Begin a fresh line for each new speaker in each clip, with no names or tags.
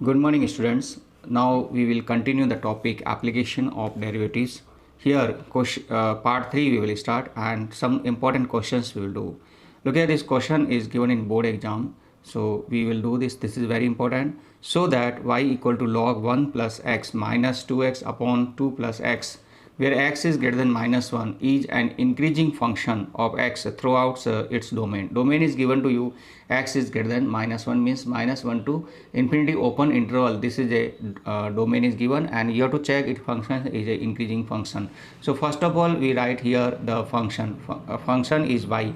Good morning, students. Now we will continue the topic application of derivatives. Here, part 3 we will start and some important questions we will do. Look at this question is given in board exam. So we will do this. This is very important. So that y equal to log 1 plus x minus 2x upon 2 plus x, where x is greater than minus 1, is an increasing function of x throughout its domain. Domain is given to you, x is greater than minus 1 means minus 1 to infinity open interval. This is a domain is given and you have to check its function is a increasing function. So first of all we write here the function. Function is y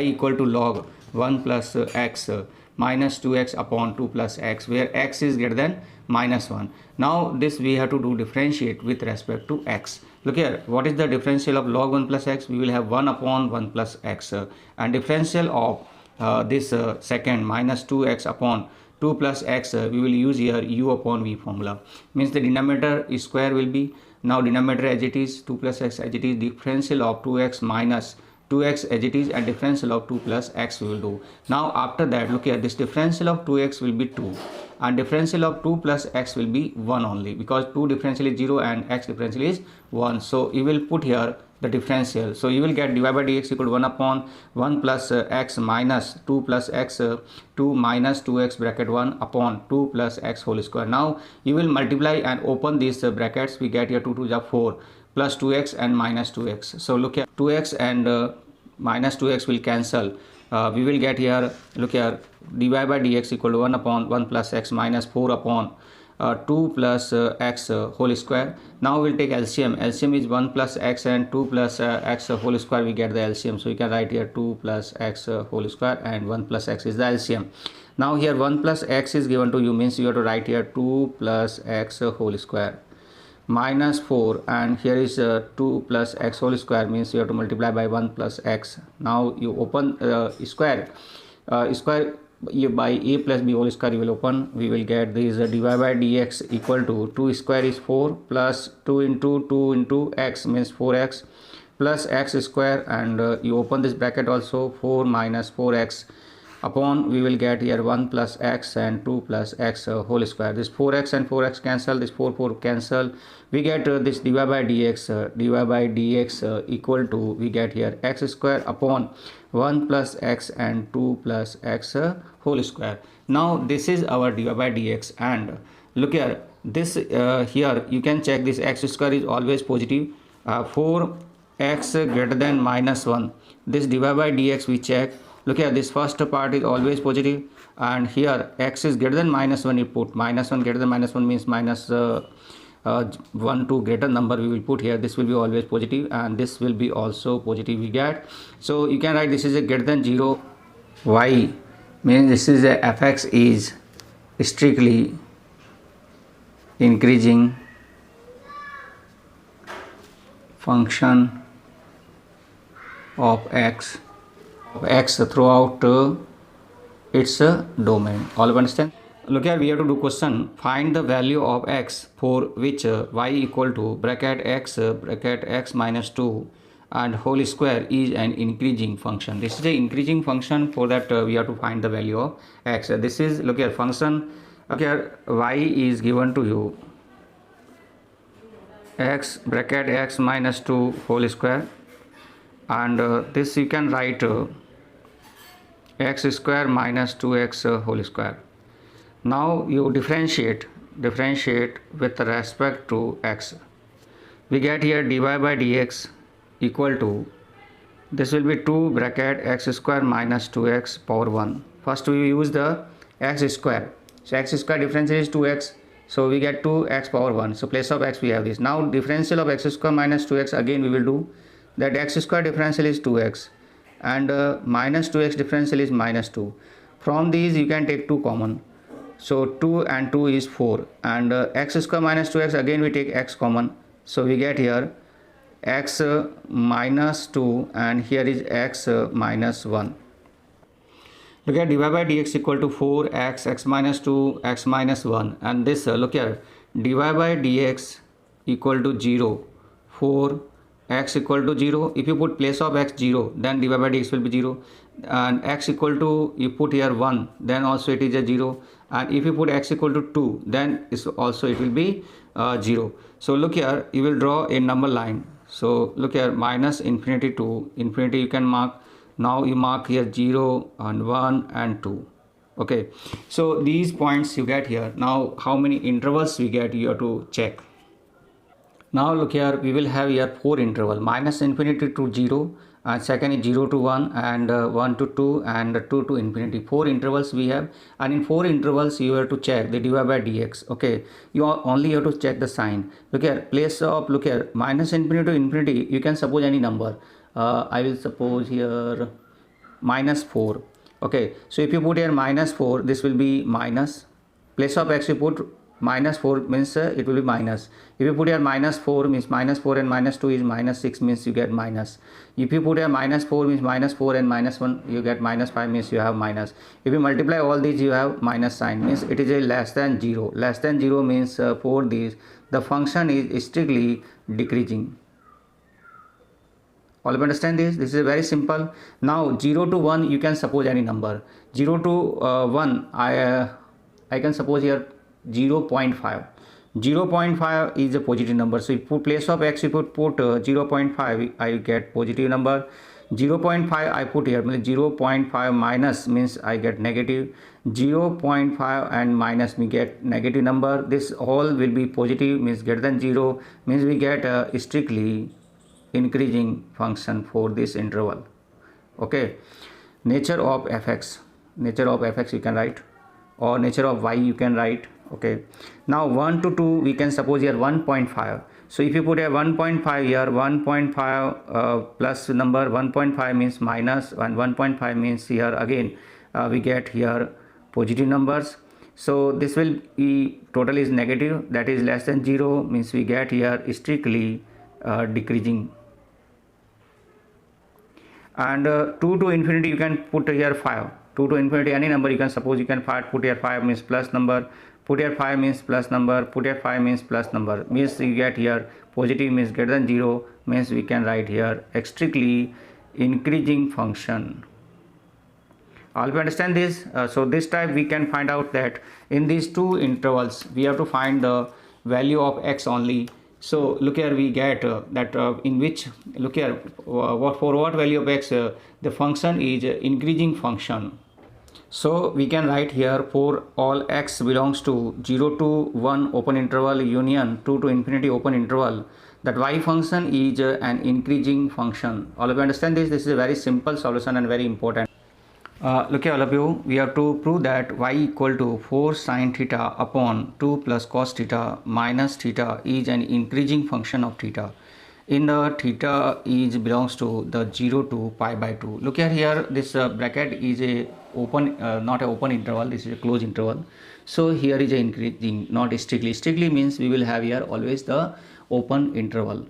equal to log 1 plus x minus 2x upon 2 plus x, where x is greater than minus 1. Now this we have to do differentiate with respect to x. Look here, what is the differential of log 1 plus x? We will have 1 upon 1 plus x and differential of this second minus 2x upon 2 plus x, we will use here u upon v formula. Means the denominator square will be, now denominator as it is, 2 plus x as it is, differential of 2x minus 2x as it is, and differential of 2 plus x we will do. Now after that, look here, this differential of 2x will be 2 and differential of 2 plus x will be 1 only, because 2 differential is 0 and x differential is 1. So you will put here the differential. So you will get dy by dx equal to 1 upon 1 plus x minus 2 plus x 2 minus 2x bracket 1 upon 2 plus x whole square. Now you will multiply and open these brackets. We get here 2 to the 4 plus 2x and minus 2x. So look here, 2x and minus 2x will cancel. We will get here, look here, dy by dx equal to 1 upon 1 plus x minus 4 upon 2 plus x whole square. Now we will take LCM. LCM is 1 plus x and 2 plus x whole square. We get the LCM. So you can write here 2 plus x whole square and 1 plus x is the LCM. Now here 1 plus x is given to you, means you have to write here 2 plus x whole square minus 4, and here is 2 plus x whole square, means you have to multiply by 1 plus x. Now you open square by a plus b whole square you will open. We will get this dy by dx equal to 2 square is 4 plus 2 into x means 4x plus x square, and you open this bracket also, 4 minus 4x upon, we will get here 1 plus x and 2 plus x whole square. This 4x and 4x cancel, this 4 cancel. We get this dy by dx equal to, we get here x square upon 1 plus x and 2 plus x whole square. Now this is our dy by dx, and look here, this here you can check this x square is always positive. 4x greater than minus 1, this dy by dx we check. Look here, this first part is always positive, and here x is greater than minus 1, you put minus 1 greater than minus 1 means minus 1 to greater number we will put here. This will be always positive and this will be also positive we get. So you can write this is a greater than 0. Y means this is a fx is strictly increasing function of x throughout its domain. All of understand? Look here, we have to do question. Find the value of x for which y equal to bracket x minus 2 and whole square is an increasing function. This is a increasing function. For that we have to find the value of x. This is, look here, function. Look here, y is given to you x bracket x minus 2 whole square, and this you can write x square minus 2x whole square. Now you differentiate with respect to x. We get here dy by dx equal to, this will be 2 bracket x square minus 2x power 1. First we use the x square. So x square differential is 2x. So we get 2x power 1. So place of x we have this. Now differential of x square minus 2x, again we will do that. X square differential is 2x and minus 2x differential is minus 2. From these you can take 2 common. So 2 and 2 is 4, and x square minus 2x, again we take x common. So we get here x minus 2 and here is x minus 1. Look at dy by dx equal to 4x, x minus 2, x minus 1, and this look here, dy by dx equal to 0, 4 x equal to 0. If you put place of x 0, then dy by dx will be 0, and x equal to, you put here 1, then also it is a 0, and if you put x equal to 2, then it's also it will be 0. So look here, you will draw a number line. So look here, minus infinity to infinity you can mark. Now you mark here 0 and 1 and 2. Okay, so these points you get here. Now how many intervals we get, you have to check. Now look here, we will have here 4 interval, minus infinity to 0, and second is 0 to 1, and 1 to 2, and 2 to infinity. 4 intervals we have, and in 4 intervals you have to check the dy by dx. Okay, you only have to check the sign. Look here, place of, look here, minus infinity to infinity, you can suppose any number. I will suppose here minus 4. Okay, so if you put here minus 4, this will be minus. Place of x you put minus 4 means it will be minus. If you put here minus 4 means minus 4 and minus 2 is minus 6 means you get minus. If you put here minus 4 means minus 4 and minus 1 you get minus 5 means you have minus. If you multiply all these you have minus sign means it is a less than 0. Less than 0 means for these the function is strictly decreasing. All of you understand this? This is very simple. Now 0 to 1 you can suppose any number. 0 to 1 I can suppose here 0.5. 0.5 is a positive number. So if you place of x you put 0.5 I get positive number. 0.5 I put here, 0.5 minus means I get negative. 0.5 and minus we get negative number. This all will be positive means greater than 0 means we get a strictly increasing function for this interval. Okay, nature of fx, nature of fx you can write, or nature of y you can write. Okay, now 1 to 2 we can suppose here 1.5. so if you put here 1.5 here, 1.5 plus number 1.5 means minus, and 1.5 means here again we get here positive numbers. So this will be total is negative, that is less than 0 means we get here strictly decreasing. And 2 to infinity you can put here 5. 2 to infinity any number you can suppose you can put here 5 means plus number, put here 5 means plus number, put here 5 means plus number means you get here positive means greater than 0 means we can write here strictly increasing function. All you understand this? So this type we can find out that in these two intervals we have to find the value of x only. So look here, we get that in which, look here, what for what value of x the function is increasing function. So we can write here for all x belongs to 0 to 1 open interval union 2 to infinity open interval, that y function is an increasing function. All of you understand this? This is a very simple solution and very important. Look here all of you, we have to prove that y equal to 4 sin theta upon 2 plus cos theta minus theta is an increasing function of theta. In the theta is belongs to the 0 to pi by 2. Look here, this bracket is a open, not a open interval, this is a closed interval. So here is a increasing, not strictly. Strictly means we will have here always the open interval.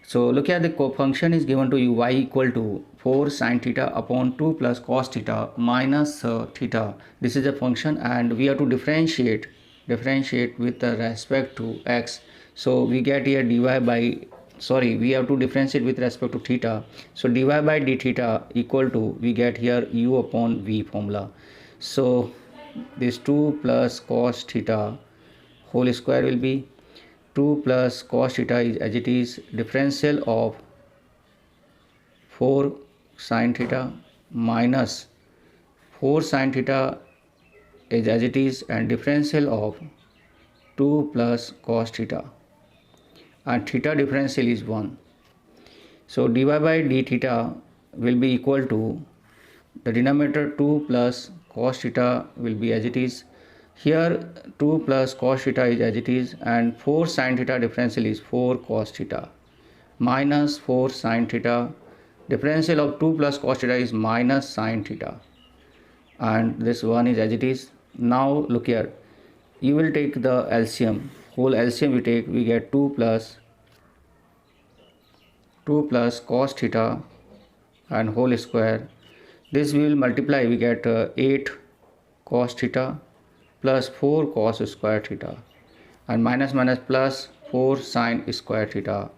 So look at the function is given to you y equal to 4 sin theta upon 2 plus cos theta minus theta. This is a function and we have to differentiate with respect to x. So we get here dy by, we have to differentiate with respect to theta. So dy by d theta equal to, we get here u upon v formula. So this 2 plus cos theta whole square will be 2 plus cos theta is as it is differential of 4 sin theta minus 4 sin theta is as it is and differential of 2 plus cos theta, and theta differential is 1. So dy by d theta will be equal to the denominator 2 plus cos theta will be as it is. Here 2 plus cos theta is as it is and 4 sin theta differential is 4 cos theta minus 4 sin theta, differential of 2 plus cos theta is minus sin theta, and this one is as it is. Now look here, you will take the LCM, whole LCM we take, we get 2 plus cos theta and whole square. This we will multiply, we get 8 cos theta plus 4 cos square theta and minus plus 4 sin square theta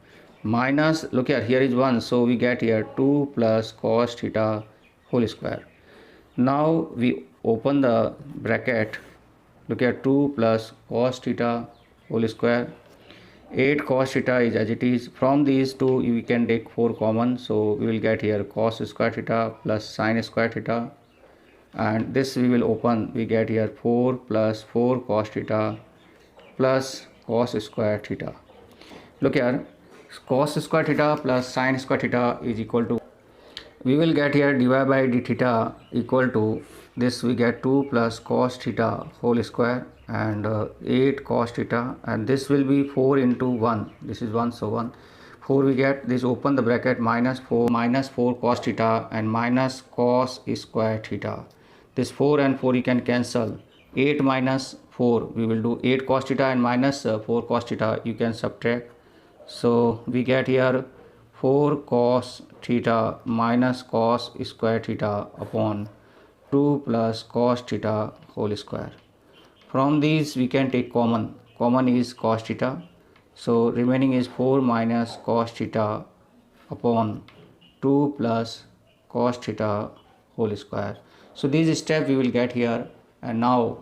minus, look here is 1, so we get here 2 plus cos theta whole square. Now we open the bracket Look at 2 plus cos theta whole square. 8 cos theta is as it is. From these two we can take 4 common, so we will get here cos square theta plus sin square theta, and this we will open, we get here 4 plus 4 cos theta plus cos square theta. Look here, cos square theta plus sin square theta is equal to, we will get here dy by d theta equal to this, we get 2 plus cos theta whole square and 8 cos theta, and this will be 4 into 1, this is 1, so 1 4 we get, this open the bracket, minus 4 cos theta and minus cos square theta. This 4 and 4 you can cancel, 8 minus 4 we will do 8 cos theta and minus 4 cos theta you can subtract, so we get here 4 cos theta minus cos square theta upon 2 plus cos theta whole square. From these we can take common is cos theta, so remaining is 4 minus cos theta upon 2 plus cos theta whole square. So these steps we will get here, and now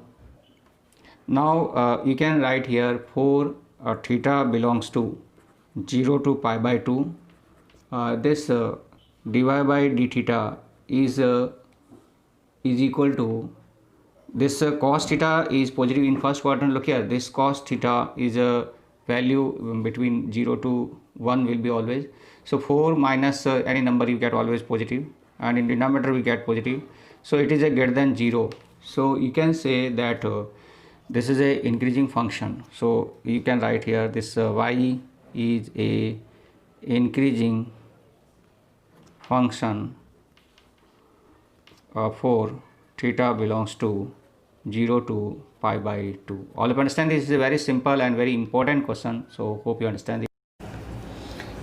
you can write here for theta belongs to 0 to pi by 2. This dy by d theta is equal to this cos theta is positive in first quadrant. Look here, this cos theta is a value between 0 to 1 will be always, so 4 minus any number you get always positive, and in denominator we get positive, so it is a greater than 0. So you can say that this is a increasing function, so you can write here this y is a increasing function for theta belongs to 0 to pi by 2. All of you understand, this is a very simple and very important question, so hope you understand it.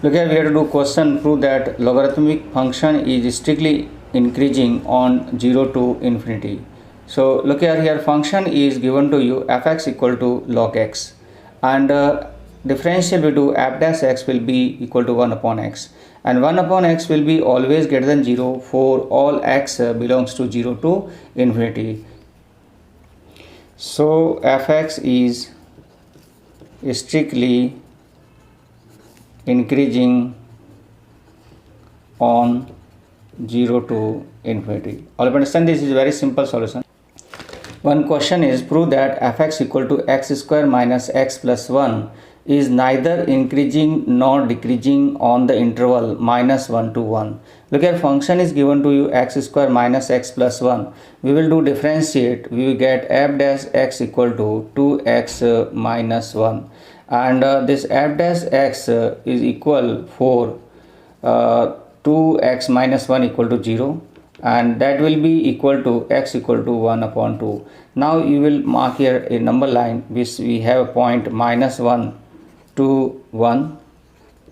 Look here, we have to do question, prove that logarithmic function is strictly increasing on 0 to infinity. So look here, function is given to you fx equal to log x, and differential we do f dash x will be equal to 1 upon x, and 1 upon x will be always greater than 0 for all x belongs to 0 to infinity. So fx is strictly increasing on 0 to infinity. All of you understand, this is a very simple solution. One question is, prove that fx equal to x square minus x plus 1 is neither increasing nor decreasing on the interval minus 1 to 1. Look at function is given to you x square minus x plus 1. We will do differentiate, we will get f dash x equal to 2x minus 1, and this f dash x is equal for 2x minus 1 equal to 0, and that will be equal to x equal to 1 upon 2. Now you will mark here a number line which we have a point minus 1 to 1,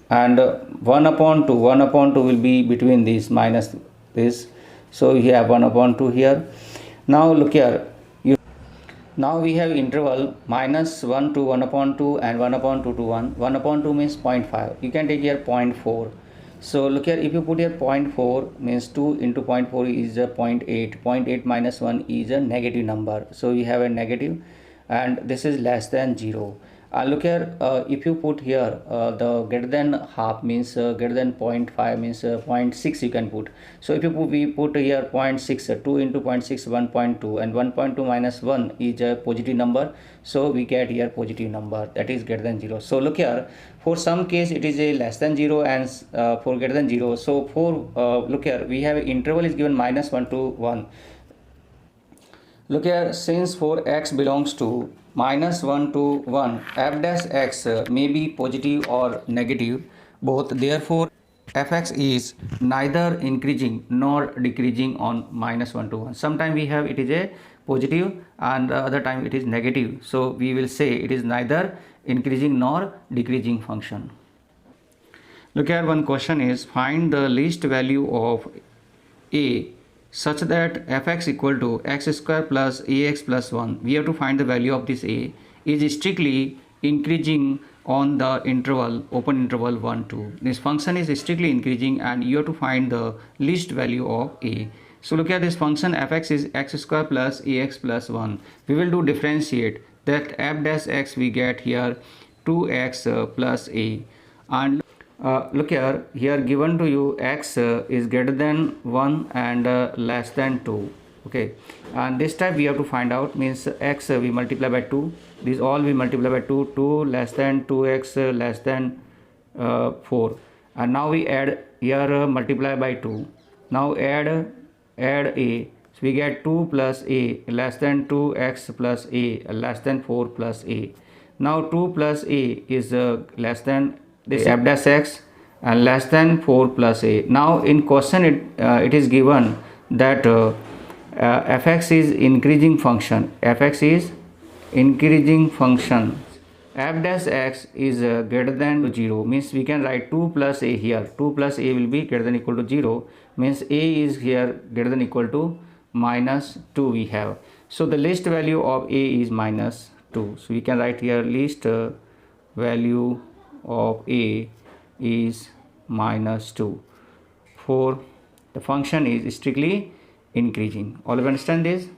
and 1 upon 2 will be between these minus this, so we have 1 upon 2 here. Now look here, now we have interval minus 1 to 1 upon 2 and 1 upon 2 to 1. 1 upon 2 means 0.5, you can take here 0.4. So look here, if you put here 0.4 means 2 into 0.4 is a 0.8. 0.8 minus 1 is a negative number, so we have a negative, and this is less than 0. Look here, if you put here the greater than half means greater than 0.5 means 0.6 you can put. So if you put, we put here 0.6, 2 into 0.6, 1.2, and 1.2 minus 1 is a positive number, so we get here positive number, that is greater than 0. So look here, for some case it is a less than 0 and for greater than 0. So for look here, we have interval is given minus 1 to 1. Look here, since for x belongs to minus 1 to 1, f dash x may be positive or negative both, therefore fx is neither increasing nor decreasing on minus 1 to 1. Sometimes we have it is a positive and the other time it is negative, so we will say it is neither increasing nor decreasing function. Look here, one question is, find the least value of a such that fx equal to x square plus ax plus 1. We have to find the value of this a is strictly increasing on the interval, open interval 1 2. This function is strictly increasing and you have to find the least value of a. So look at this function fx is x square plus ax plus 1. We will do differentiate that f dash x we get here 2x plus a, and look here given to you x is greater than 1 and less than 2. Okay, and this type we have to find out, means x we multiply by 2, these all we multiply by 2, 2 less than 2x less than 4, and now we add here multiply by 2, now add a, so we get 2 plus a less than 2x plus a less than 4 plus a. Now 2 plus a is less than this f dash x and less than 4 plus a. Now in question it is given that fx is increasing function, fx is increasing function, f dash x is greater than 0, means we can write 2 plus a here, 2 plus a will be greater than equal to 0, means a is here greater than equal to minus 2 we have. So the least value of a is minus 2, so we can write here least value of a is minus 2 for the function is strictly increasing. All of you understand this?